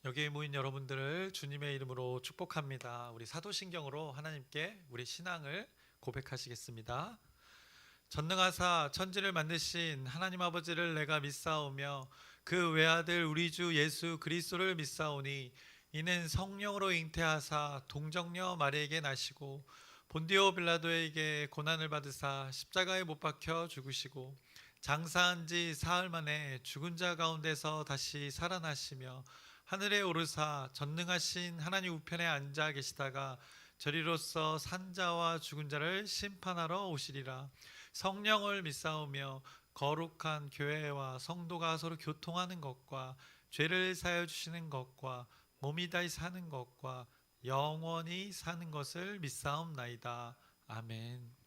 여기에 모인 여러분들을 주님의 이름으로 축복합니다. 우리 사도신경으로 하나님께 우리 신앙을 고백하시겠습니다. 전능하사 천지를 만드신 하나님 아버지를 내가 믿사오며 그 외아들 우리 주 예수 그리스도를 믿사오니 이는 성령으로 잉태하사 동정녀 마리에게 나시고 본디오 빌라도에게 고난을 받으사 십자가에 못 박혀 죽으시고 장사한 지 사흘 만에 죽은 자 가운데서 다시 살아나시며 하늘에 오르사 전능하신 하나님 우편에 앉아 계시다가 저리로서 산자와 죽은 자를 심판하러 오시리라. 성령을 믿사오며 거룩한 교회와 성도가 서로 교통하는 것과 죄를 사하여 주시는 것과 몸이 다시 사는 것과 영원히 사는 것을 믿사옵나이다. 아멘.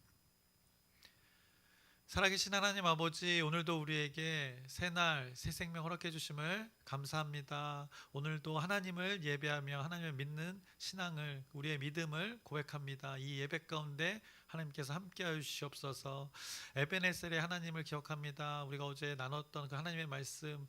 살아계신 하나님 아버지, 오늘도 우리에게 새날 새 생명 허락해 주심을 감사합니다. 오늘도 하나님을 예배하며 하나님을 믿는 신앙을, 우리의 믿음을 고백합니다. 이 예배 가운데 하나님께서 함께하여 주시옵소서. 에베네셀의 하나님을 기억합니다. 우리가 어제 나눴던 그 하나님의 말씀,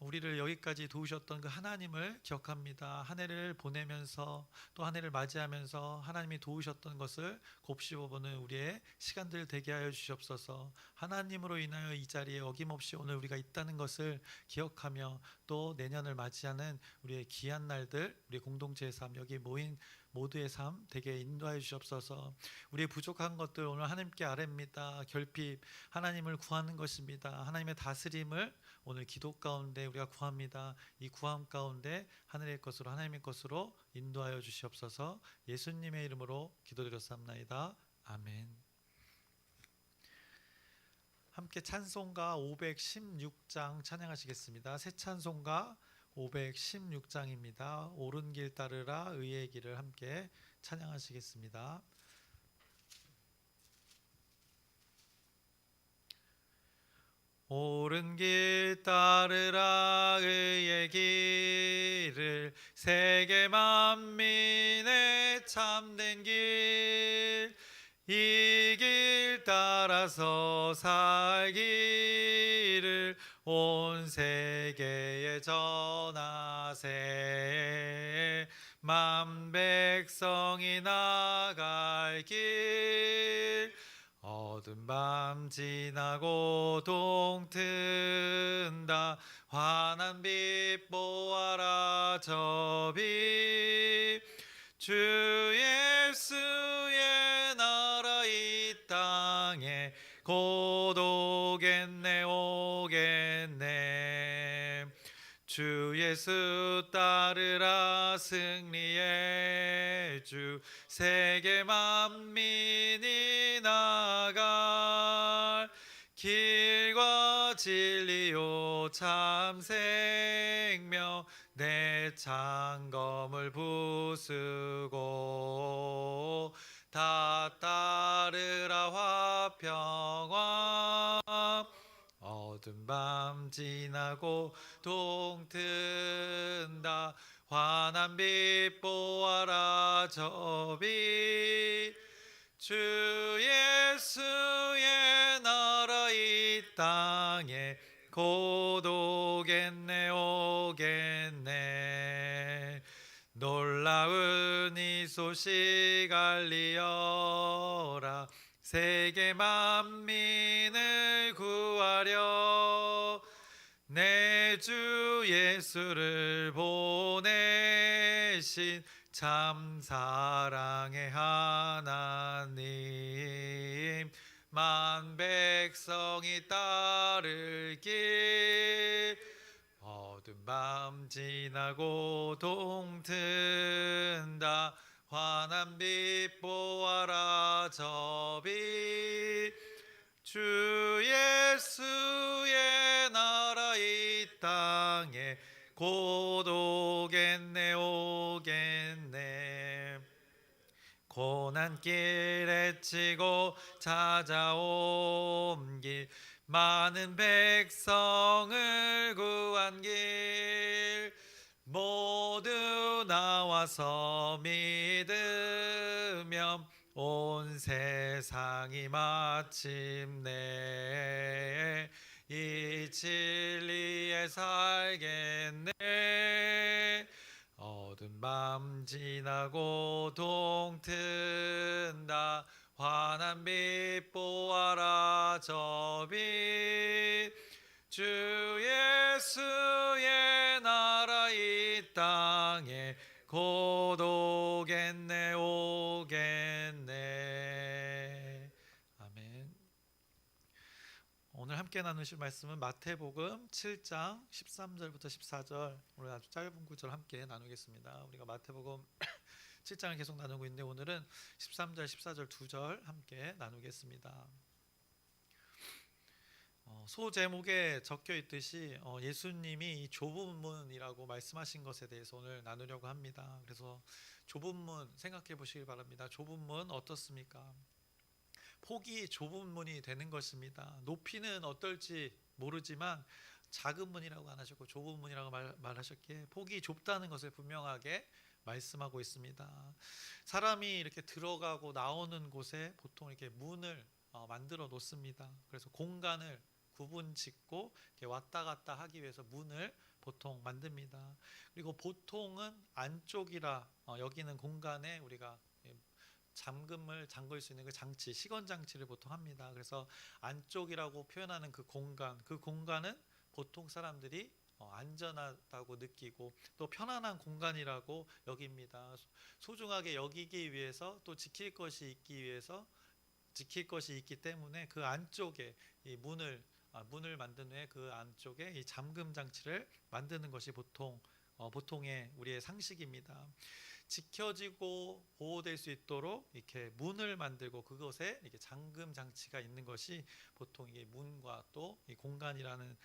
우리를 여기까지 도우셨던 그 하나님을 기억합니다. 한 해를 보내면서 또 한 해를 맞이하면서 하나님이 도우셨던 것을 곱씹어보는 우리의 시간들 되게 하여 주시옵소서. 하나님으로 인하여 이 자리에 어김없이 오늘 우리가 있다는 것을 기억하며 또 내년을 맞이하는 우리의 귀한 날들, 우리 공동체의 삶, 여기 모인 모두의 삶 되게 인도하여 주시옵소서. 우리의 부족한 것들 오늘 하나님께 아뢰입니다. 결핍, 하나님을 구하는 것입니다. 하나님의 다스림을 오늘 기도 가운데 우리가 구합니다. 이 구함 가운데 하늘의 것으로 하나님의 것으로 인도하여 주시옵소서. 예수님의 이름으로 기도드렸사옵나이다. 아멘. 함께 찬송가 516장 찬양하시겠습니다. 새 찬송가 516장입니다. 옳은 길 따르라 의의 길을 함께 찬양하시겠습니다. 옳은 길 따르라 의의 길을 세계 만민의 참된 길 이 길 따라서 살기를 온 세계에 전하세 만 백성이 나갈 길 어두운 밤 지나고 동튼다 환한 빛 보아라 저 빛 주 예수의 나라 이 땅에 곧 오겠네 오겠네 주 예수 따르라 승리의 주 세계 만민이 나갈 길과 진리요 참 생명 내 창검을 부수고 다 따르라 화평왕 어두운 밤 지나고 동튼다 환한 빛 보아라 저 빛 주 예수의 나라 이 땅에 곧 오겠네 오겠네 놀라운 이 소식 알리어라 세계 만민을 구하려 내 주 예수를 보내신 참 사랑의 하나님 만 백성이 따를 길 어두운 밤 지나고 동튼다 환한 빛 보아라 저 빛 주 예수의 나라 이 땅에 곧 오겠네 오겠네 고난길 헤치고 찾아온 길 많은 백성을 구한 길 모두 나와서 믿으면 온 세상이 마침내 이 진리에 살겠네 어두운 밤 지나고 동튼다 환한 빛 보아라 저 빛 주 예수의 나라 이 땅에 곧 오겠네 오겠네. 아멘. 오늘 함께 나누실 말씀은 마태복음 7장 13절부터 14절, 오늘 아주 짧은 구절 함께 나누겠습니다. 우리가 마태복음 7장을 계속 나누고 있는데 오늘은 13절 14절 두 절 함께 나누겠습니다. 소제목에 적혀 있듯이 예수님이 이 좁은 문이라고 말씀하신 것에 대해서 오늘 나누려고 합니다. 그래서 좁은 문 생각해 보시기 바랍니다. 좁은 문 어떻습니까? 폭이 좁은 문이 되는 것입니다. 높이는 어떨지 모르지만 작은 문이라고 안 하셨고 좁은 문이라고 말하셨기에 폭이 좁다는 것을 분명하게 말씀하고 있습니다. 사람이 이렇게 들어가고 나오는 곳에 보통 이렇게 문을 만들어 놓습니다. 그래서 공간을 구분 짓고 이렇게 왔다 갔다 하기 위해서 문을 보통 만듭니다. 그리고 보통은 안쪽이라 여기는 공간에 우리가 잠금을 잠글 수 있는 그 장치, 시건 장치를 보통 합니다. 그래서 안쪽이라고 표현하는 그 공간은 보통 사람들이 안전하다고 느끼고 또 편안한 공간이라고 여깁니다. 소중하게 여기기 위해서 또 지킬 것이 있기 때문에 그 안쪽에 이 문을 만든 후에 그 안쪽에 이 잠금 장치를 만드는 것이 보통의 우리의 상식입니다. 지켜지고 보호될 수 있도록 이렇게 문을 만들고 그것에 이렇게 잠금 장치가 있는 것이 보통 이게 문과 또 이 공간이라는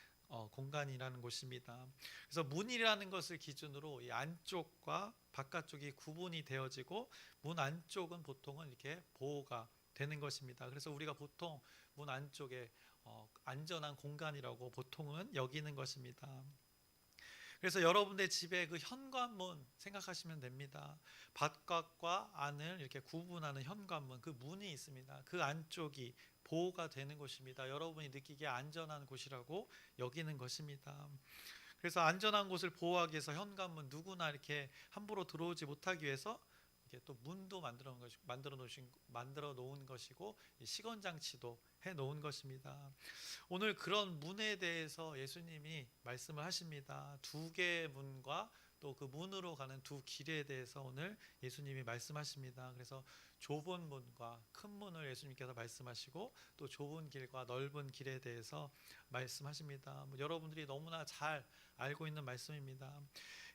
곳입니다. 그래서 문이라는 것을 기준으로 이 안쪽과 바깥쪽이 구분이 되어지고 문 안쪽은 보통은 이렇게 보호가 되는 것입니다. 그래서 우리가 보통 문 안쪽에 안전한 공간이라고 보통은 여기는 것입니다. 그래서 여러분의 집에 그 현관문 생각하시면 됩니다. 바깥과 안을 이렇게 구분하는 현관문, 그 문이 있습니다. 그 안쪽이 보호가 되는 곳입니다. 여러분이 느끼기에 안전한 곳이라고 여기는 것입니다. 그래서 안전한 곳을 보호하기 위해서 현관문 누구나 이렇게 함부로 들어오지 못하기 위해서 이렇게 또 문도 만들어 놓은 것이고 시건 장치도 해 놓은 것입니다. 오늘 그런 문에 대해서 예수님이 말씀을 하십니다. 두 개의 문과 또 그 문으로 가는 두 길에 대해서 오늘 예수님이 말씀하십니다. 그래서 좁은 문과 큰 문을 예수님께서 말씀하시고 또 좁은 길과 넓은 길에 대해서 말씀하십니다. 여러분들이 너무나 잘 알고 있는 말씀입니다.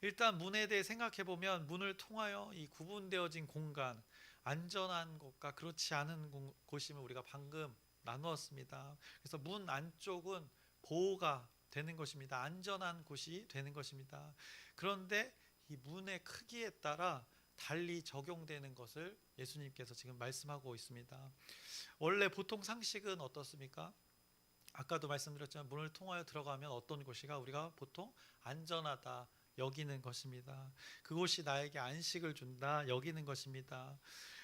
일단 문에 대해 생각해 보면 문을 통하여 이 구분되어진 공간, 안전한 곳과 그렇지 않은 곳임을 우리가 방금 나누었습니다. 그래서 문 안쪽은 보호가 되는 것입니다. 안전한 곳이 되는 것입니다. 그런데 이 문의 크기에 따라 달리 적용되는 것을 예수님께서 지금 말씀하고 있습니다. 원래 보통 상식은 어떻습니까? 아까도 말씀드렸지만 문을 통하여 들어가면 어떤 곳이가 우리가 보통 안전하다 여기는 것입니다. 그곳이 나에게 안식을 준다 여기는 것입니다.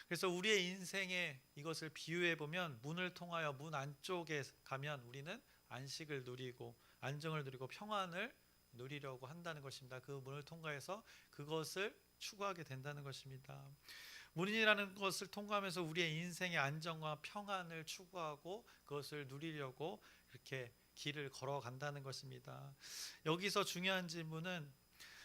그래서 우리의 인생에 이것을 비유해 보면 문을 통하여 문 안쪽에 가면 우리는 안식을 누리고 안정을 누리고 평안을 누리려고 한다는 것입니다. 그 문을 통과해서 그것을 추구하게 된다는 것입니다. 문이라는 것을 통과하면서 우리의 인생의 안정과 평안을 추구하고 그것을 누리려고 이렇게 길을 걸어간다는 것입니다. 여기서 중요한 질문은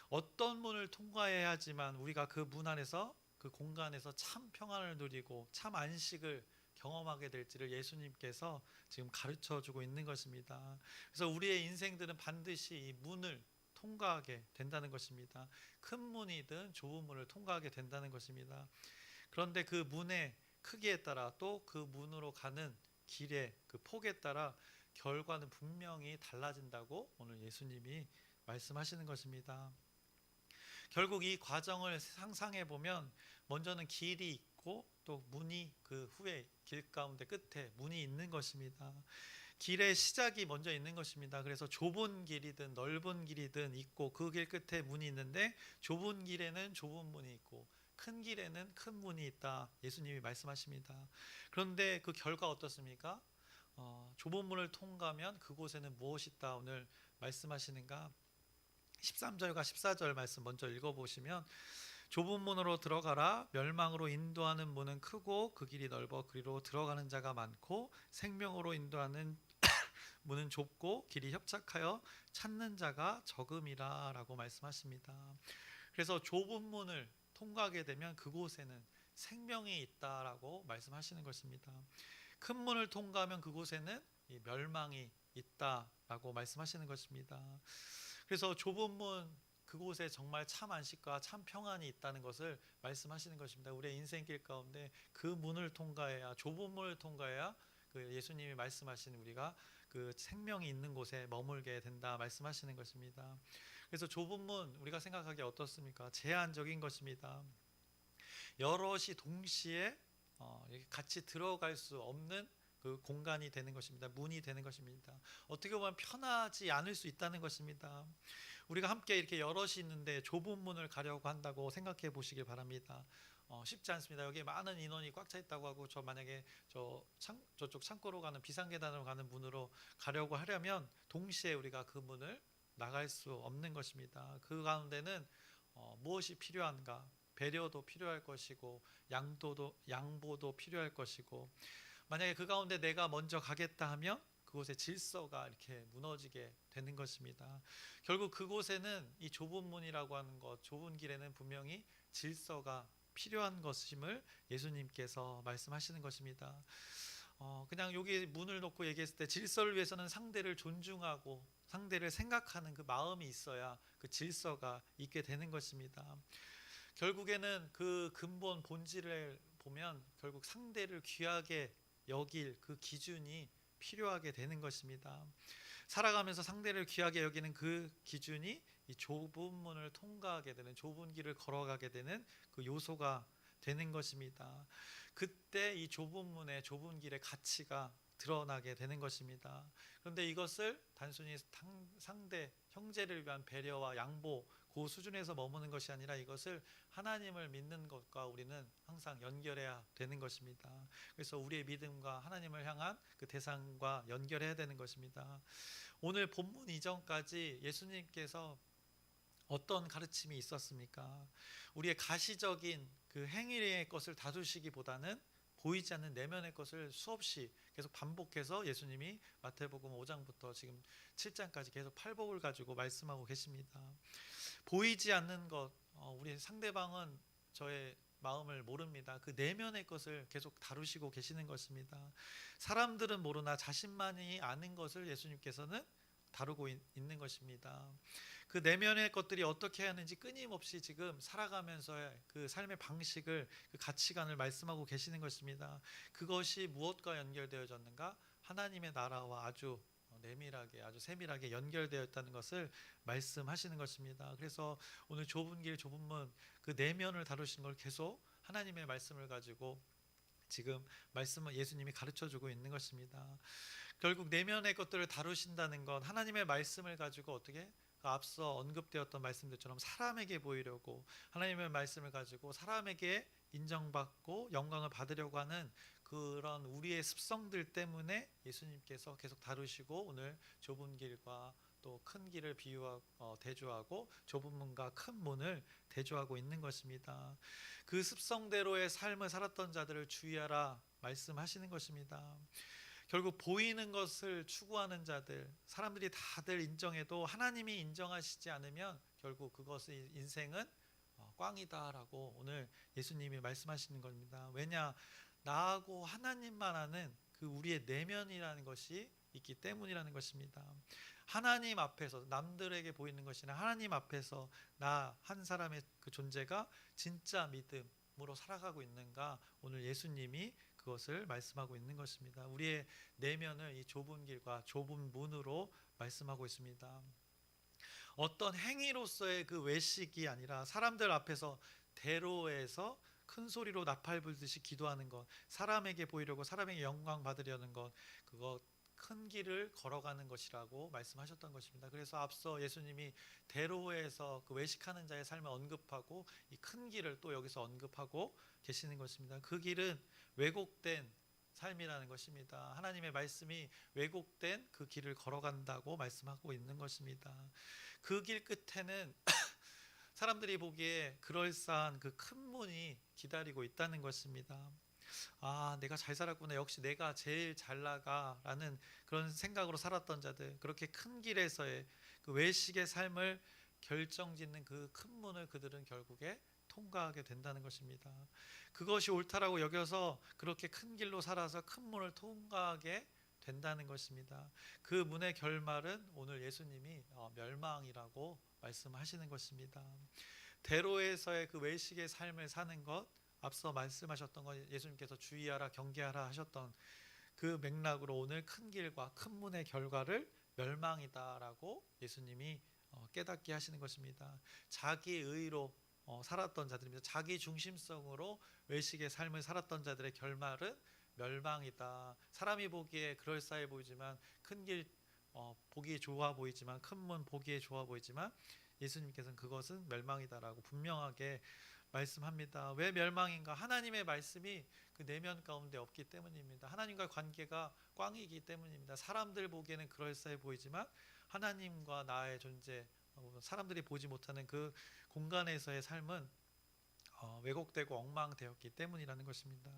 어떤 문을 통과해야지만 우리가 그 문 안에서 그 공간에서 참 평안을 누리고 참 안식을 경험하게 될지를 예수님께서 지금 가르쳐 주고 있는 것입니다. 그래서 우리의 인생들은 반드시 이 문을 통과하게 된다는 것입니다. 큰 문이든 좁은 문을 통과하게 된다는 것입니다. 그런데 그 문의 크기에 따라 또 그 문으로 가는 길의 그 폭에 따라 결과는 분명히 달라진다고 오늘 예수님이 말씀하시는 것입니다. 결국 이 과정을 상상해 보면 먼저는 길이 있고 또 문이 그 후에 길 가운데 끝에 문이 있는 것입니다. 길의 시작이 먼저 있는 것입니다. 그래서 좁은 길이든 넓은 길이든 있고 그 길 끝에 문이 있는데 좁은 길에는 좁은 문이 있고 큰 길에는 큰 문이 있다. 예수님이 말씀하십니다. 그런데 그 결과 어떻습니까? 좁은 문을 통과하면 그곳에는 무엇이 있다 오늘 말씀하시는가? 13절과 14절 말씀 먼저 읽어보시면 좁은 문으로 들어가라. 멸망으로 인도하는 문은 크고 그 길이 넓어 그리로 들어가는 자가 많고 생명으로 인도하는 문은 좁고 길이 협착하여 찾는 자가 적음이라 라고 말씀하십니다. 그래서 좁은 문을 통과하게 되면 그곳에는 생명이 있다라고 말씀하시는 것입니다. 큰 문을 통과하면 그곳에는 이 멸망이 있다라고 말씀하시는 것입니다. 그래서 좁은 문 그곳에 정말 참 안식과 참 평안이 있다는 것을 말씀하시는 것입니다. 우리의 인생길 가운데 그 문을 통과해야, 좁은 문을 통과해야 그 예수님이 말씀하신 우리가 그 생명이 있는 곳에 머물게 된다 말씀하시는 것입니다. 그래서 좁은 문 우리가 생각하기에 어떻습니까? 제한적인 것입니다. 여럿이 동시에 같이 들어갈 수 없는 그 공간이 되는 것입니다. 문이 되는 것입니다. 어떻게 보면 편하지 않을 수 있다는 것입니다. 우리가 함께 이렇게 여럿이 있는데 좁은 문을 가려고 한다고 생각해 보시길 바랍니다. 쉽지 않습니다. 여기 많은 인원이 꽉 차 있다고 하고 저 만약에 저쪽 창고로 가는 비상계단으로 가는 문으로 가려고 하려면 동시에 우리가 그 문을 나갈 수 없는 것입니다. 그 가운데는 무엇이 필요한가? 배려도 필요할 것이고 양보도 필요할 것이고, 만약에 그 가운데 내가 먼저 가겠다 하면 그곳의 질서가 이렇게 무너지게 되는 것입니다. 결국 그곳에는 이 좁은 문이라고 하는 것, 좁은 길에는 분명히 질서가 필요한 것임을 예수님께서 말씀하시는 것입니다. 그냥 여기 문을 놓고 얘기했을 때 질서를 위해서는 상대를 존중하고 상대를 생각하는 그 마음이 있어야 그 질서가 있게 되는 것입니다. 결국에는 그 근본 본질을 보면 결국 상대를 귀하게 여길 그 기준이 필요하게 되는 것입니다. 살아가면서 상대를 귀하게 여기는 그 기준이 이 좁은 문을 통과하게 되는, 좁은 길을 걸어가게 되는 그 요소가 되는 것입니다. 그때 이 좁은 문에, 좁은 길의 가치가 드러나게 되는 것입니다. 그런데 이것을 단순히 상대, 형제를 위한 배려와 양보, 그 수준에서 머무는 것이 아니라 이것을 하나님을 믿는 것과 우리는 항상 연결해야 되는 것입니다. 그래서 우리의 믿음과 하나님을 향한 그 대상과 연결해야 되는 것입니다. 오늘 본문 이전까지 예수님께서 어떤 가르침이 있었습니까? 우리의 가시적인 그 행위의 것을 다루시기보다는 보이지 않는 내면의 것을 수없이 계속 반복해서 예수님이 마태복음 5장부터 지금 7장까지 계속 팔복을 가지고 말씀하고 계십니다. 보이지 않는 것, 우리 상대방은 저의 마음을 모릅니다. 그 내면의 것을 계속 다루시고 계시는 것입니다. 사람들은 모르나 자신만이 아는 것을 예수님께서는 다루고 있는 것입니다. 그 내면의 것들이 어떻게 하는지 끊임없이 지금 살아가면서의 그 삶의 방식을, 그 가치관을 말씀하고 계시는 것입니다. 그것이 무엇과 연결되어졌는가? 하나님의 나라와 아주 내밀하게, 아주 세밀하게 연결되어 있다는 것을 말씀하시는 것입니다. 그래서 오늘 좁은 길, 좁은 문, 그 내면을 다루신 걸 계속 하나님의 말씀을 가지고 지금 말씀은 예수님이 가르쳐주고 있는 것입니다. 결국 내면의 것들을 다루신다는 건 하나님의 말씀을 가지고 어떻게 앞서 언급되었던 말씀들처럼 사람에게 보이려고, 하나님의 말씀을 가지고 사람에게 인정받고 영광을 받으려고 하는 그런 우리의 습성들 때문에 예수님께서 계속 다루시고 오늘 좁은 길과 또 큰 길을 대조하고 좁은 문과 큰 문을 대조하고 있는 것입니다. 그 습성대로의 삶을 살았던 자들을 주의하라 말씀하시는 것입니다. 결국 보이는 것을 추구하는 자들, 사람들이 다들 인정해도 하나님이 인정하시지 않으면 결국 그것의 인생은 꽝이다라고 오늘 예수님이 말씀하시는 겁니다. 왜냐? 나하고 하나님만 아는 그 우리의 내면이라는 것이 있기 때문이라는 것입니다. 하나님 앞에서, 남들에게 보이는 것이 아니라 하나님 앞에서 나 한 사람의 그 존재가 진짜 믿음으로 살아가고 있는가, 오늘 예수님이 그것을 말씀하고 있는 것입니다. 우리의 내면을 이 좁은 길과 좁은 문으로 말씀하고 있습니다. 어떤 행위로서의 그 외식이 아니라 사람들 앞에서 대로에서 큰 소리로 나팔 불듯이 기도하는 것, 사람에게 보이려고, 사람에게 영광 받으려는 것, 그거 큰 길을 걸어가는 것이라고 말씀하셨던 것입니다. 그래서 앞서 예수님이 대로에서 그 외식하는 자의 삶을 언급하고 이 큰 길을 또 여기서 언급하고 계시는 것입니다. 그 길은 왜곡된 삶이라는 것입니다. 하나님의 말씀이 왜곡된 그 길을 걸어간다고 말씀하고 있는 것입니다. 그 길 끝에는 사람들이 보기에 그럴싸한 그 큰 문이 기다리고 있다는 것입니다. 아, 내가 잘 살았구나. 역시 내가 제일 잘 나가라는 그런 생각으로 살았던 자들, 그렇게 큰 길에서의 그 외식의 삶을 결정짓는 그 큰 문을 그들은 결국에 통과하게 된다는 것입니다. 그것이 옳다라고 여겨서 그렇게 큰 길로 살아서 큰 문을 통과하게 된다는 것입니다. 그 문의 결말은 오늘 예수님이 멸망이라고 말씀하시는 것입니다. 대로에서의 그 외식의 삶을 사는 것, 앞서 말씀하셨던 것, 예수님께서 주의하라 경계하라 하셨던 그 맥락으로 오늘 큰 길과 큰 문의 결과를 멸망이다라고 예수님이 깨닫게 하시는 것입니다. 자기 의로 살았던 자들입니다. 자기 중심성으로 외식의 삶을 살았던 자들의 결말은 멸망이다. 사람이 보기에 그럴싸해 보이지만, 큰 길 보기 좋아 보이지만, 큰 문 보기에 좋아 보이지만, 예수님께서는 그것은 멸망이다라고 분명하게 말씀합니다. 왜 멸망인가? 하나님의 말씀이 그 내면 가운데 없기 때문입니다. 하나님과 관계가 꽝이기 때문입니다. 사람들 보기에는 그럴싸해 보이지만 하나님과 나의 존재, 사람들이 보지 못하는 그 공간에서의 삶은 왜곡되고 엉망되었기 때문이라는 것입니다.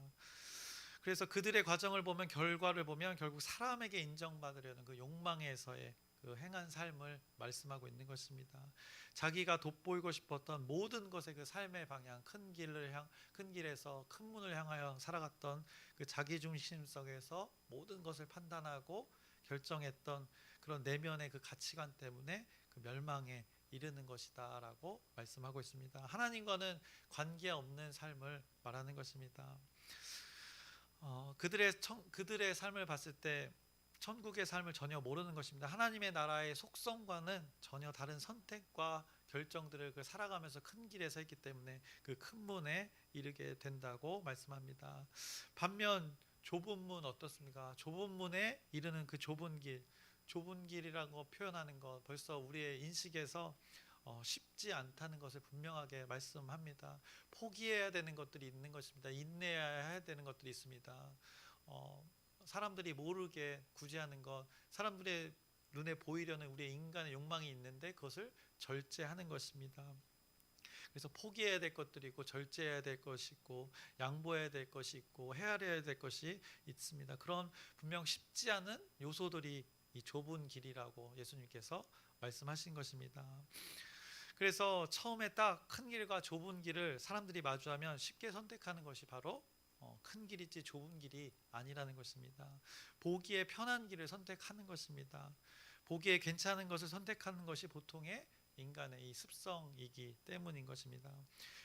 그래서 그들의 과정을 보면, 결과를 보면 결국 사람에게 인정받으려는 그 욕망에서의 그 행한 삶을 말씀하고 있는 것입니다. 자기가 돋보이고 싶었던 모든 것의 그 삶의 방향, 큰 길에서 큰 문을 향하여 살아갔던 그 자기 중심성에서 모든 것을 판단하고 결정했던 그런 내면의 그 가치관 때문에 그 멸망에 이르는 것이다라고 말씀하고 있습니다. 하나님과는 관계없는 삶을 말하는 것입니다. 그들의 삶을 봤을 때 천국의 삶을 전혀 모르는 것입니다. 하나님의 나라의 속성과는 전혀 다른 선택과 결정들을 살아가면서 큰 길에 서 있기 때문에 그 큰 문에 이르게 된다고 말씀합니다. 반면 좁은 문 어떻습니까? 좁은 문에 이르는 그 좁은 길이라고 표현하는 것, 벌써 우리의 인식에서 쉽지 않다는 것을 분명하게 말씀합니다. 포기해야 되는 것들이 있는 것입니다. 인내해야 되는 것들이 있습니다. 사람들이 모르게 구제하는 것, 사람들의 눈에 보이려는 우리의 인간의 욕망이 있는데 그것을 절제하는 것입니다. 그래서 포기해야 될 것들이 있고, 절제해야 될 것이 있고, 양보해야 될 것이 있고, 헤아려야 될 것이 있습니다. 그런 분명 쉽지 않은 요소들이 이 좁은 길이라고 예수님께서 말씀하신 것입니다. 그래서 처음에 딱 큰 길과 좁은 길을 사람들이 마주하면 쉽게 선택하는 것이 바로 큰 길이지 좁은 길이 아니라는 것입니다. 보기에 편한 길을 선택하는 것입니다. 보기에 괜찮은 것을 선택하는 것이 보통의 인간의 이 습성이기 때문인 것입니다.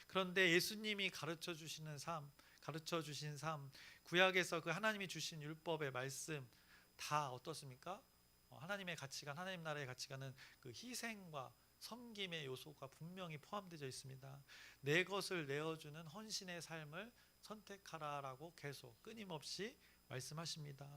그런데 예수님이 가르쳐 주신 삶, 구약에서 그 하나님이 주신 율법의 말씀 다 어떻습니까? 하나님의 가치관, 하나님 나라의 가치관은 그 희생과 섬김의 요소가 분명히 포함되어 있습니다. 내 것을 내어주는 헌신의 삶을 선택하라라고 계속 끊임없이 말씀하십니다.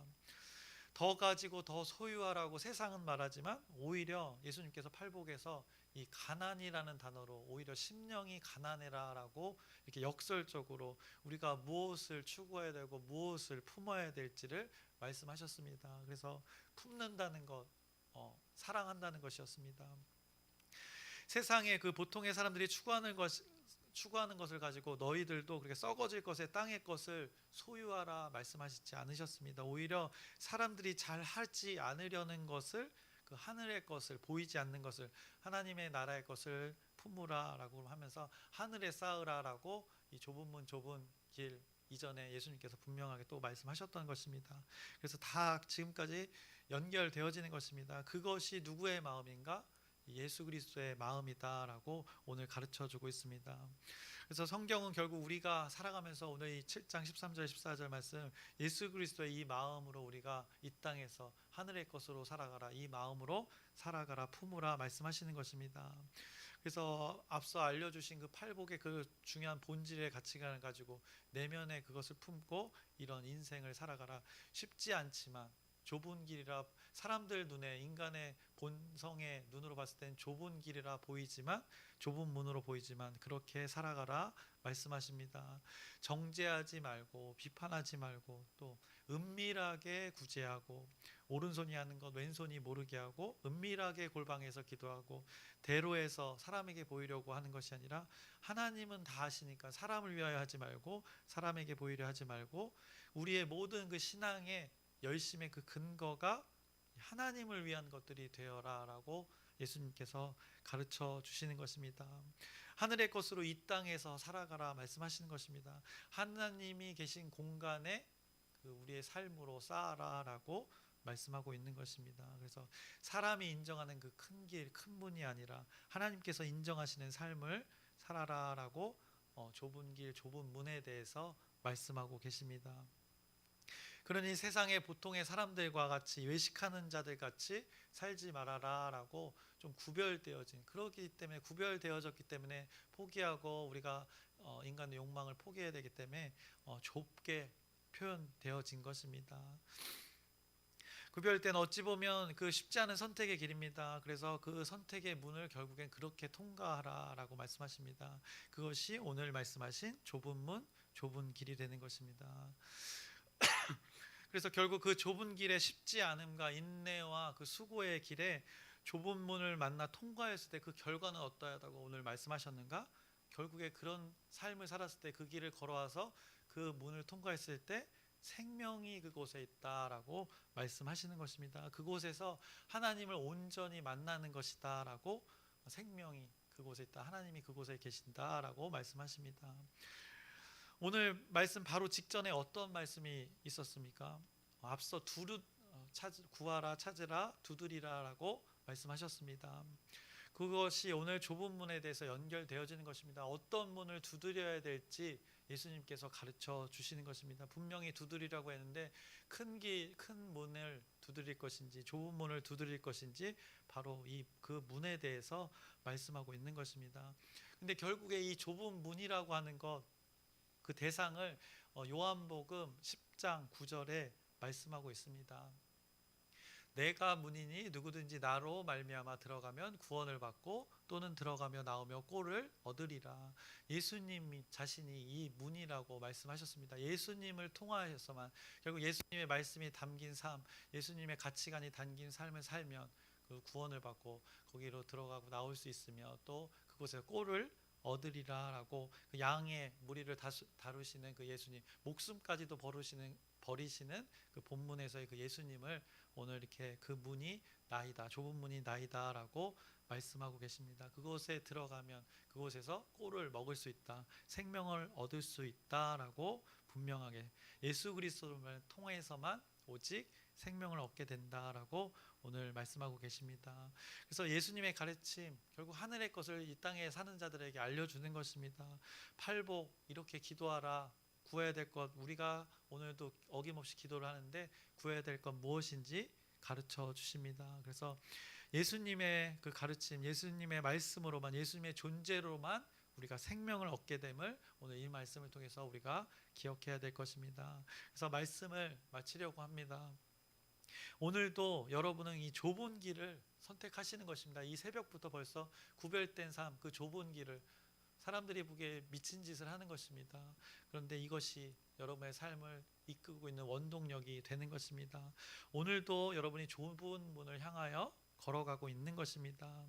더 가지고 더 소유하라고 세상은 말하지만 오히려 예수님께서 팔복에서 이 가난이라는 단어로 오히려 심령이 가난해라라고 이렇게 역설적으로 우리가 무엇을 추구해야 되고 무엇을 품어야 될지를 말씀하셨습니다. 그래서 품는다는 것, 사랑한다는 것이었습니다. 세상의 그 보통의 사람들이 추구하는 것을 가지고 너희들도 그렇게 썩어질 것의 땅의 것을 소유하라 말씀하시지 않으셨습니다. 오히려 사람들이 잘 하지 않으려는 것을, 그 하늘의 것을, 보이지 않는 것을, 하나님의 나라의 것을 품으라라고 하면서 하늘에 쌓으라라고 이 좁은 문 좁은 길 이전에 예수님께서 분명하게 또 말씀하셨던 것입니다. 그래서 다 지금까지 연결되어지는 것입니다. 그것이 누구의 마음인가? 예수 그리스도의 마음이다라고 오늘 가르쳐주고 있습니다. 그래서 성경은 결국 우리가 살아가면서 오늘 이 7장 13절 14절 말씀, 예수 그리스도의 이 마음으로 우리가 이 땅에서 하늘의 것으로 살아가라, 이 마음으로 살아가라, 품으라 말씀하시는 것입니다. 그래서 앞서 알려주신 그 팔복의 그 중요한 본질의 가치관을 가지고 내면에 그것을 품고 이런 인생을 살아가라. 쉽지 않지만 좁은 길이라, 사람들 눈에, 인간의 본성의 눈으로 봤을 땐 좁은 길이라 보이지만, 좁은 문으로 보이지만 그렇게 살아가라 말씀하십니다. 정죄하지 말고 비판하지 말고 또 은밀하게 구제하고 오른손이 하는 것 왼손이 모르게 하고 은밀하게 골방에서 기도하고 대로에서 사람에게 보이려고 하는 것이 아니라 하나님은 다 아시니까 사람을 위하여 하지 말고 사람에게 보이려 하지 말고 우리의 모든 그 신앙의 열심의 그 근거가 하나님을 위한 것들이 되어라라고 예수님께서 가르쳐 주시는 것입니다. 하늘의 것으로 이 땅에서 살아가라 말씀하시는 것입니다. 하나님이 계신 공간에 그 우리의 삶으로 쌓아라라고 말씀하고 있는 것입니다. 그래서 사람이 인정하는 그 큰 길, 큰 문이 아니라 하나님께서 인정하시는 삶을 살아라라고 좁은 길, 좁은 문에 대해서 말씀하고 계십니다. 그러니 세상의 보통의 사람들과 같이 외식하는 자들 같이 살지 말아라라고 좀 구별되어진, 그렇기 때문에 구별되어졌기 때문에 포기하고 우리가 인간의 욕망을 포기해야 되기 때문에 좁게 표현되어진 것입니다. 구별된 어찌 보면 그 쉽지 않은 선택의 길입니다. 그래서 그 선택의 문을 결국엔 그렇게 통과하라라고 말씀하십니다. 그것이 오늘 말씀하신 좁은 문, 좁은 길이 되는 것입니다. 그래서 결국 그 좁은 길에 쉽지 않음과 인내와 그 수고의 길에 좁은 문을 만나 통과했을 때 그 결과는 어떠하다고 오늘 말씀하셨는가? 결국에 그런 삶을 살았을 때 그 길을 걸어와서 그 문을 통과했을 때 생명이 그곳에 있다라고 말씀하시는 것입니다. 그곳에서 하나님을 온전히 만나는 것이다라고, 생명이 그곳에 있다, 하나님이 그곳에 계신다라고 말씀하십니다. 오늘 말씀 바로 직전에 어떤 말씀이 있었습니까? 앞서 구하라, 찾으라, 두드리라라고 말씀하셨습니다. 그것이 오늘 좁은 문에 대해서 연결되어지는 것입니다. 어떤 문을 두드려야 될지 예수님께서 가르쳐 주시는 것입니다. 분명히 두드리라고 했는데 큰 문을 두드릴 것인지 좁은 문을 두드릴 것인지 바로 그 문에 대해서 말씀하고 있는 것입니다. 근데 결국에 이 좁은 문이라고 하는 것, 그 대상을 요한복음 10장 9절에 말씀하고 있습니다. 내가 문이니 누구든지 나로 말미암아 들어가면 구원을 받고 또는 들어가며 나오며 꼴을 얻으리라. 예수님 자신이 이 문이라고 말씀하셨습니다. 예수님을 통하여서만, 결국 예수님의 말씀이 담긴 삶, 예수님의 가치관이 담긴 삶을 살면 그 구원을 받고 거기로 들어가고 나올 수 있으며 또 그곳에서 꼴을 얻으리라라고, 그 양의 무리를 다루시는 그 예수님, 목숨까지도 버리시는 그 본문에서의 그 예수님을 오늘 이렇게 그 문이 나이다, 좁은 문이 나이다라고 말씀하고 계십니다. 그곳에 들어가면 그곳에서 꼴을 먹을 수 있다, 생명을 얻을 수 있다라고 분명하게 예수 그리스도를 통해서만 오직 생명을 얻게 된다라고 오늘 말씀하고 계십니다. 그래서 예수님의 가르침, 결국 하늘의 것을 이 땅에 사는 자들에게 알려주는 것입니다. 팔복, 이렇게 기도하라, 구해야 될 것, 우리가 오늘도 어김없이 기도를 하는데 구해야 될 것 무엇인지 가르쳐 주십니다. 그래서 예수님의 그 가르침, 예수님의 말씀으로만, 예수님의 존재로만 우리가 생명을 얻게 됨을 오늘 이 말씀을 통해서 우리가 기억해야 될 것입니다. 그래서 말씀을 마치려고 합니다. 오늘도 여러분은 이 좁은 길을 선택하시는 것입니다. 이 새벽부터 벌써 구별된 삶, 그 좁은 길을, 사람들이 보기에 미친 짓을 하는 것입니다. 그런데 이것이 여러분의 삶을 이끌고 있는 원동력이 되는 것입니다. 오늘도 여러분이 좁은 문을 향하여 걸어가고 있는 것입니다.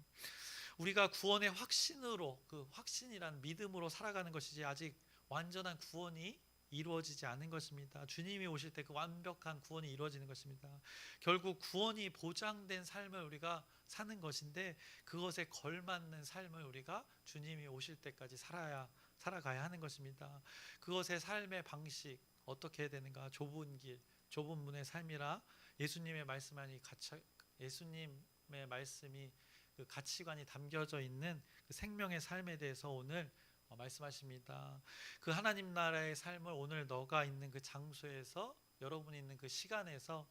우리가 구원의 확신으로, 그 확신이란 믿음으로 살아가는 것이지 아직 완전한 구원이 이루어지지 않은 것입니다. 주님이 오실 때 그 완벽한 구원이 이루어지는 것입니다. 결국 구원이 보장된 삶을 우리가 사는 것인데 그것에 걸맞는 삶을 우리가 주님이 오실 때까지 살아가야 하는 것입니다. 그것의 삶의 방식 어떻게 해야 되는가? 좁은 길, 좁은 문의 삶이라 예수님의 말씀이 그 가치관이 담겨져 있는 그 생명의 삶에 대해서 오늘 말씀하십니다. 그 하나님 나라의 삶을 오늘 너가 있는 그 장소에서, 여러분이 있는 그 시간에서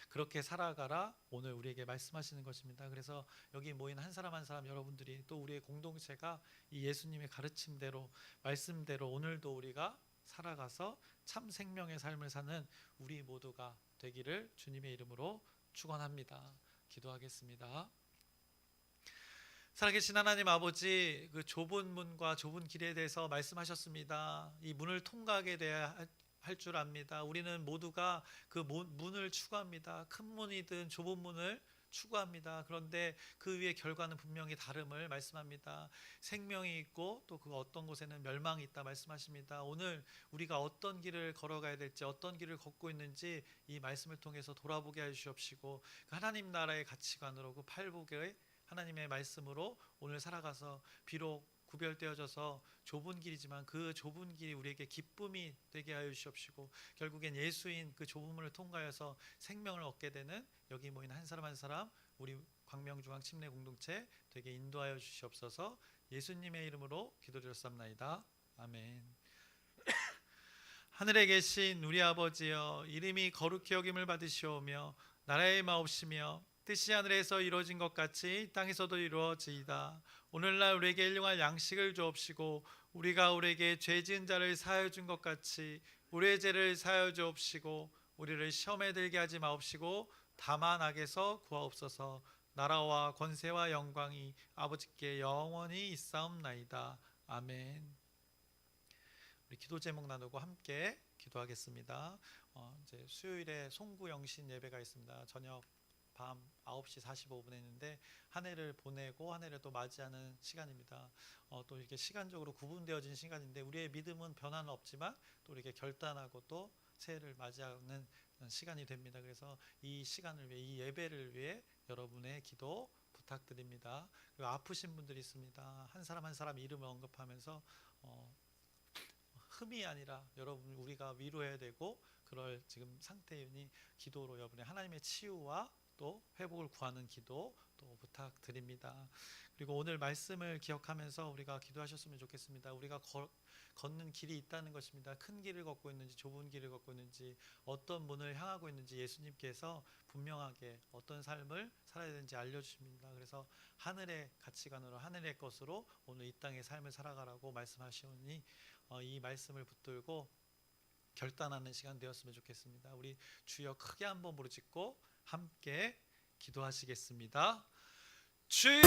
그렇게 살아가라, 오늘 우리에게 말씀하시는 것입니다. 그래서 여기 모인 한 사람 한 사람 여러분들이, 또 우리의 공동체가 이 예수님의 가르침대로, 말씀대로 오늘도 우리가 살아가서 참 생명의 삶을 사는 우리 모두가 되기를 주님의 이름으로 축원합니다. 기도하겠습니다. 살아계신 하나님 아버지, 그 좁은 문과 좁은 길에 대해서 말씀하셨습니다. 이 문을 통과하게 돼야 할 줄 압니다. 우리는 모두가 그 문을 추구합니다. 큰 문이든 좁은 문을 추구합니다. 그런데 그 위에 결과는 분명히 다름을 말씀합니다. 생명이 있고 또 그 어떤 곳에는 멸망이 있다 말씀하십니다. 오늘 우리가 어떤 길을 걸어가야 될지, 어떤 길을 걷고 있는지 이 말씀을 통해서 돌아보게 해주시옵시고, 그 하나님 나라의 가치관으로, 그 팔복의 하나님의 말씀으로 오늘 살아가서 비록 구별되어져서 좁은 길이지만 그 좁은 길이 우리에게 기쁨이 되게 하여 주시옵시고, 결국엔 예수인 그 좁은 문을 통과해서 생명을 얻게 되는 여기 모인 한 사람 한 사람 우리 광명중앙 침례 공동체 되게 인도하여 주시옵소서. 예수님의 이름으로 기도드렸사옵나이다. 아멘. 하늘에 계신 우리 아버지여, 이름이 거룩히 여김을 받으시오며 나라의 마옵시며 뜻이 하늘에서 이루어진 것 같이 이 땅에서도 이루어지이다. 오늘날 우리에게 일용할 양식을 주옵시고, 우리가 우리에게 죄 지은 자를 사하여 준 것 같이 우리의 죄를 사하여 주옵시고, 우리를 시험에 들게 하지 마옵시고 다만 악에서 구하옵소서. 나라와 권세와 영광이 아버지께 영원히 있사옵나이다. 아멘. 우리 기도 제목 나누고 함께 기도하겠습니다. 이제 수요일에 송구 영신 예배가 있습니다. 저녁 밤 9시 45분에 있는데 한 해를 보내고 한 해를 또 맞이하는 시간입니다. 또 이렇게 시간적으로 구분되어진 시간인데 우리의 믿음은 변화는 없지만 또 이렇게 결단하고 또 새해를 맞이하는 시간이 됩니다. 그래서 이 시간을 위해, 이 예배를 위해 여러분의 기도 부탁드립니다. 그리고 아프신 분들이 있습니다. 한 사람 한 사람 이름을 언급하면서 흠이 아니라 여러분 우리가 위로해야 되고 그럴 지금 상태이니 기도로 여러분의 하나님의 치유와 또 회복을 구하는 기도 또 부탁드립니다. 그리고 오늘 말씀을 기억하면서 우리가 기도하셨으면 좋겠습니다. 우리가 걷는 길이 있다는 것입니다. 큰 길을 걷고 있는지 좁은 길을 걷고 있는지 어떤 문을 향하고 있는지 예수님께서 분명하게 어떤 삶을 살아야 되는지 알려주십니다. 그래서 하늘의 가치관으로 하늘의 것으로 오늘 이 땅의 삶을 살아가라고 말씀하시오니 이 말씀을 붙들고 결단하는 시간 되었으면 좋겠습니다. 우리 주여 크게 한번 부르짖고 함께 기도하시겠습니다. 주여